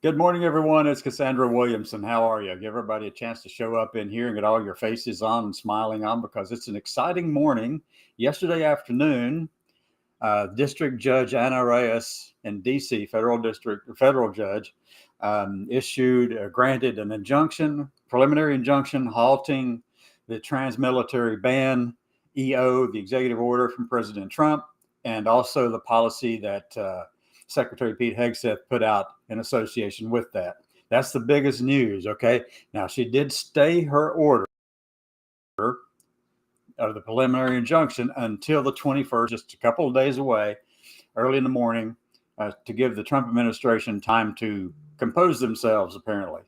Good morning, everyone. It's Cassandra Williamson. How are you? Give everybody a chance to show up in here and get all your faces on and smiling on because it's an exciting morning. Yesterday afternoon, District Judge Anna Reyes in D.C., federal judge, granted an preliminary injunction halting the trans-military ban, the executive order from President Trump, and also the policy that Secretary Pete Hegseth put out in association with that. That's the biggest news, okay? Now, she did stay her order of the preliminary injunction until the 21st, just a couple of days away, early in the morning, to give the Trump administration time to compose themselves, apparently.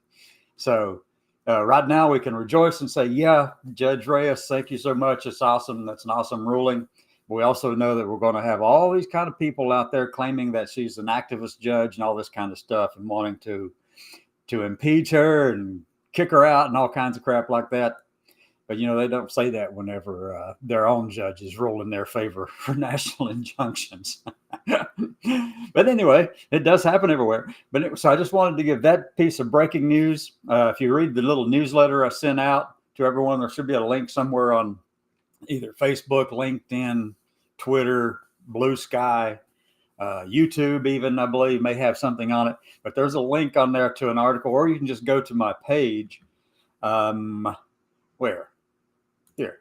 So right now we can rejoice and say, yeah, Judge Reyes, thank you so much. It's awesome. That's an awesome ruling. We also know that we're going to have all these kind of people out there claiming that she's an activist judge and all this kind of stuff and wanting to impeach her and kick her out and all kinds of crap like that. But, they don't say that whenever their own judges rule in their favor for national injunctions. But anyway, it does happen everywhere. So I just wanted to give that piece of breaking news. If you read the little newsletter I sent out to everyone, there should be a link somewhere on either Facebook, LinkedIn, Twitter, Blue Sky, YouTube even, I believe, may have something on it. But there's a link on there to an article, or you can just go to my page. Where? Here.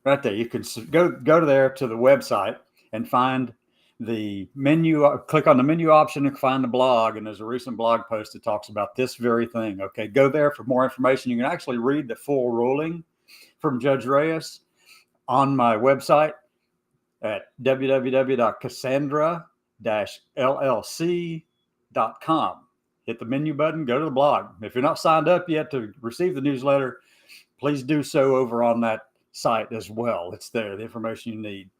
Right there. You can go to there to the website and find the menu, click on the menu option and find the blog. And there's a recent blog post that talks about this very thing. Okay, go there for more information. You can actually read the full ruling from Judge Reyes on my website at www.cassandra-llc.com. Hit the menu button, go to the blog. If you're not signed up yet to receive the newsletter, please do so over on that site as well. It's there, the information you need.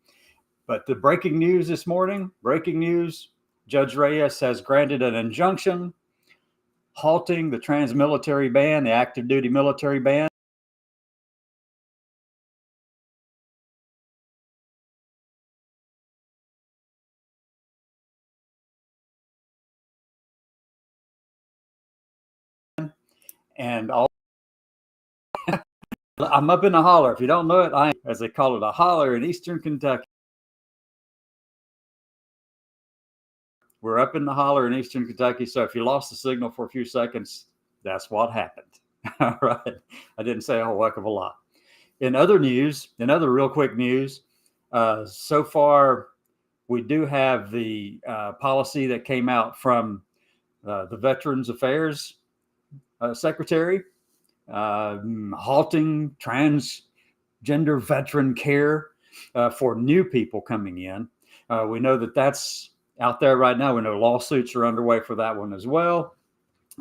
But the breaking news this morning, Judge Reyes has granted an injunction halting the trans-military ban, the active duty military ban. And I'm up in the holler. If you don't know it, I am, as they call it, a holler in eastern Kentucky. We're up in the holler in eastern Kentucky. So if you lost the signal for a few seconds, that's what happened. All right. I didn't say a whole heck of a lot. In other real quick news, so far we do have the policy that came out from the Veterans Affairs Secretary, halting transgender veteran care for new people coming in. We know that that's out there right now. We know lawsuits are underway for that one as well.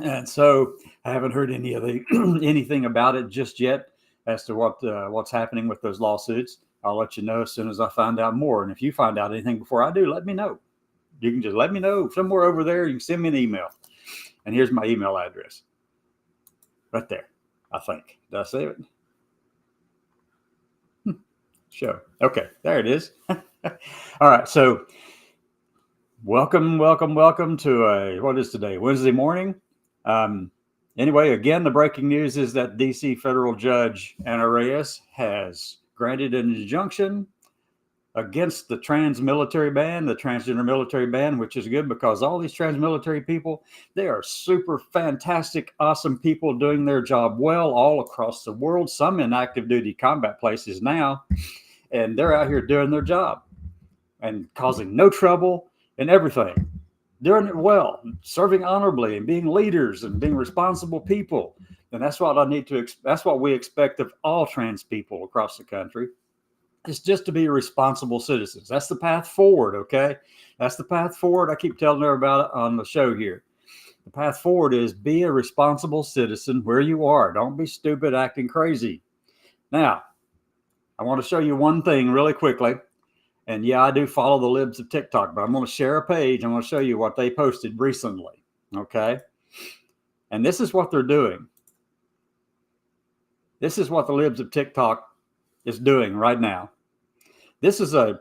And so I haven't heard anything about it just yet as to what's happening with those lawsuits. I'll let you know as soon as I find out more. And if you find out anything before I do, let me know. You can just let me know somewhere over there. You can send me an email. And here's my email address. Right there, I think. Did I save it? Show. Okay, there it is. All right, so welcome to what is today? Wednesday morning. Anyway, again, the breaking news is that D.C. federal judge Anna Reyes has granted an injunction against the transgender military ban, which is good because all these trans-military people, they are super fantastic, awesome people doing their job well all across the world, some in active duty combat places now, and they're out here doing their job and causing no trouble and everything. Doing it well, serving honorably and being leaders and being responsible people. And that's what that's what we expect of all trans people across the country. It's just to be responsible citizens. That's the path forward, okay? That's the path forward. I keep telling her about it on the show here. The path forward is be a responsible citizen where you are. Don't be stupid, acting crazy. Now, I want to show you one thing really quickly. And yeah, I do follow the libs of TikTok, but I'm going to share a page. I'm going to show you what they posted recently, okay? And this is what they're doing. This is what the libs of TikTok is doing right now. This is a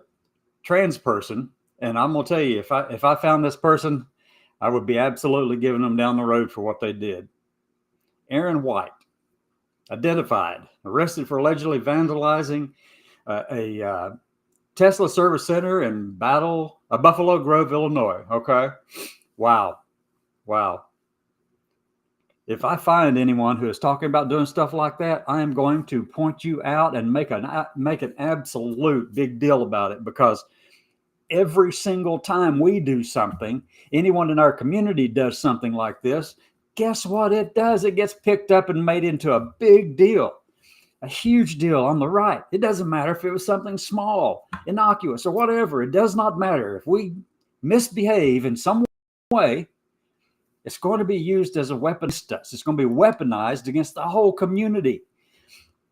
trans person, and I'm gonna tell you, if I found this person, I would be absolutely giving them down the road for what they did. Aaron White, identified, arrested for allegedly vandalizing a Tesla service center in Buffalo Grove, Illinois. Okay. Wow. If I find anyone who is talking about doing stuff like that, I am going to point you out and make an absolute big deal about it, because every single time we do something, anyone in our community does something like this, guess what it does? It gets picked up and made into a big deal, a huge deal on the right. It doesn't matter if it was something small, innocuous, or whatever. It does not matter. If we misbehave in some way, it's going to be used as a weapon. It's going to be weaponized against the whole community.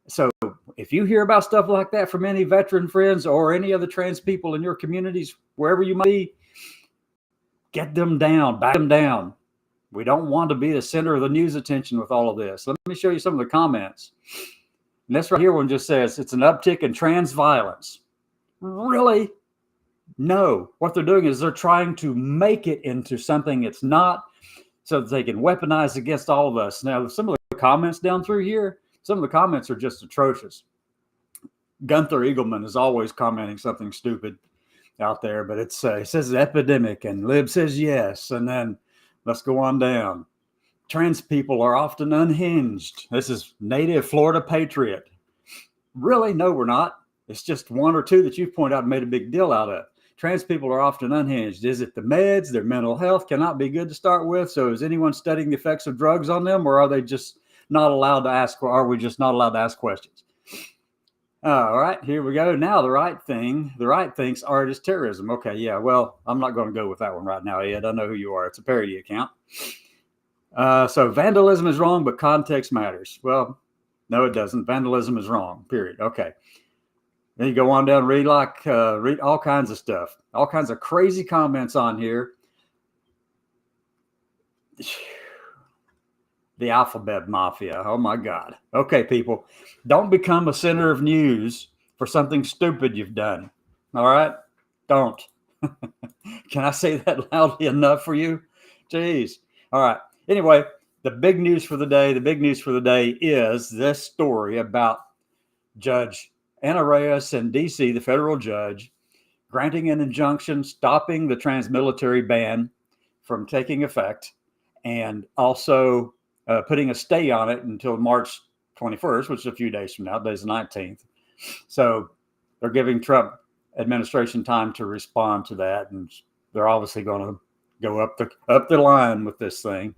So if you hear about stuff like that from any veteran friends or any other trans people in your communities, wherever you might be, get them down, back them down. We don't want to be the center of the news attention with all of this. Let me show you some of the comments. And this right here one just says, it's an uptick in trans violence. Really? No. What they're doing is they're trying to make it into something it's not, so that they can weaponize against all of us. Now, some of the comments down through here, some of the comments are just atrocious. Gunther Eagleman is always commenting something stupid out there, but it says epidemic, and Lib says yes, and then let's go on down. Trans people are often unhinged. This is native Florida patriot. Really? No, we're not. It's just one or two that you've pointed out and made a big deal out of. Trans people are often unhinged. Is it the meds? Their mental health cannot be good to start with. So is anyone studying the effects of drugs on them, or are they just not allowed to ask, or are we just not allowed to ask questions? All right, here we go. Now the right thinks art is terrorism. Okay, yeah, well, I'm not going to go with that one right now, Ed. I know who you are. It's a parody account. So vandalism is wrong, but context matters. Well, no, it doesn't. Vandalism is wrong, period. Okay. Then you go on down, read all kinds of stuff, all kinds of crazy comments on here. The alphabet mafia. Oh my God. Okay, people, don't become a center of news for something stupid you've done. All right? Don't. Can I say that loudly enough for you? Jeez. All right. Anyway, the big news for the day is this story about Judge Anna Reyes in D.C., the federal judge, granting an injunction stopping the trans-military ban from taking effect, and also putting a stay on it until March 21st, which is a few days from now. Today's the 19th. So they're giving Trump administration time to respond to that, and they're obviously going to go up the line with this thing.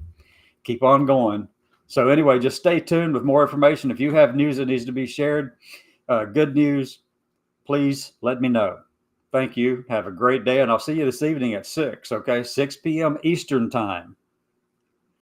Keep on going. So anyway, just stay tuned with more information. If you have news that needs to be shared, good news, please let me know. Thank you. Have a great day, and I'll see you this evening at 6, okay? 6 p.m. Eastern time.